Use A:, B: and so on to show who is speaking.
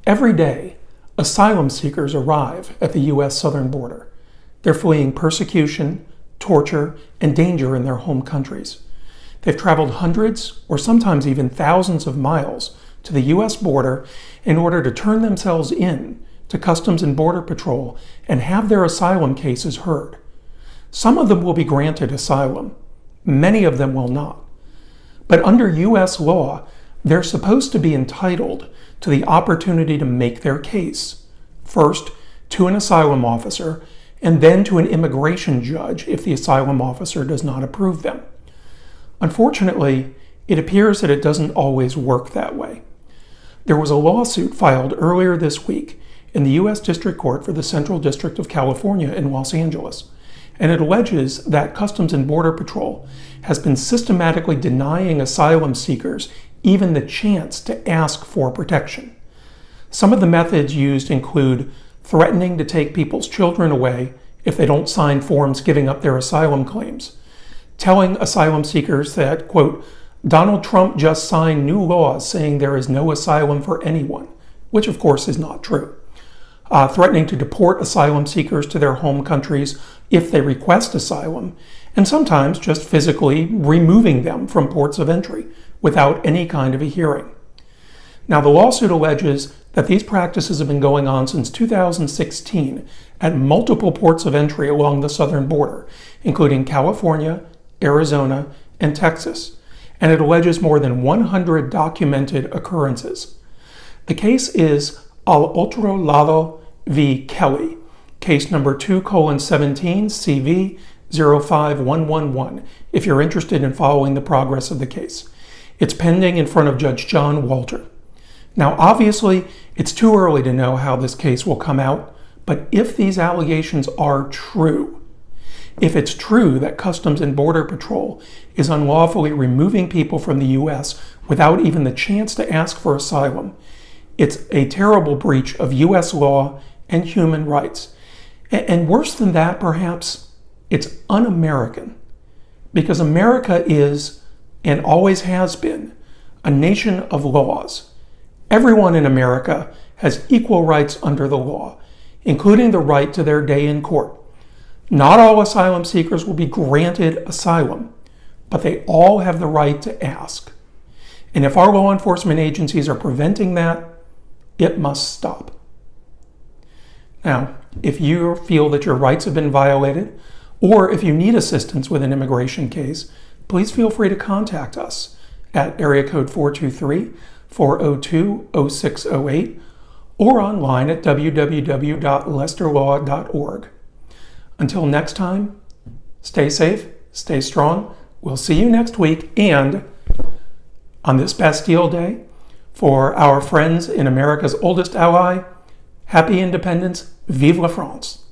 A: Every day, asylum seekers arrive at the U.S. southern border. They're fleeing persecution, torture, and danger in their home countries. They've traveled hundreds or sometimes even thousands of miles to the U.S. border in order to turn themselves in to Customs and Border Patrol and have their asylum cases heard. Some of them will be granted asylum. Many of them will not. But under U.S. law, they're supposed to be entitled to the opportunity to make their case, first to an asylum officer, and then to an immigration judge if the asylum officer does not approve them. Unfortunately, it appears that it doesn't always work that way. There was a lawsuit filed earlier this week in the U.S. District Court for the Central District of California in Los Angeles, and it alleges that Customs and Border Patrol has been systematically denying asylum seekers even the chance to ask for protection. Some of the methods used include threatening to take people's children away if they don't sign forms giving up their asylum claims, telling asylum seekers that, quote, Donald Trump just signed new laws saying there is no asylum for anyone, which of course is not true. Threatening to deport asylum seekers to their home countries if they request asylum, and sometimes just physically removing them from ports of entry without any kind of a hearing. Now, the lawsuit alleges that these practices have been going on since 2016 at multiple ports of entry along the southern border, including California, Arizona, and Texas, and it alleges more than 100 documented occurrences. The case is Al Otro Lado v. Kelly, case number 2:17 CV 05111, if you're interested in following the progress of the case. It's pending in front of Judge John Walter. Now, obviously, it's too early to know how this case will come out, but if these allegations are true, if it's true that Customs and Border Patrol is unlawfully removing people from the U.S. without even the chance to ask for asylum, it's a terrible breach of U.S. law and human rights. And worse than that, perhaps, it's un-American. Because America is, and always has been, a nation of laws. Everyone in America has equal rights under the law, including the right to their day in court. Not all asylum seekers will be granted asylum, but they all have the right to ask. And if our law enforcement agencies are preventing that, it must stop. Now, if you feel that your rights have been violated, or if you need assistance with an immigration case, please feel free to contact us at area code 423-402-0608 or online at www.lesterlaw.org. Until next time, stay safe, stay strong. We'll see you next week, and on this Bastille Day, for our friends in America's oldest ally, happy independence, vive la France.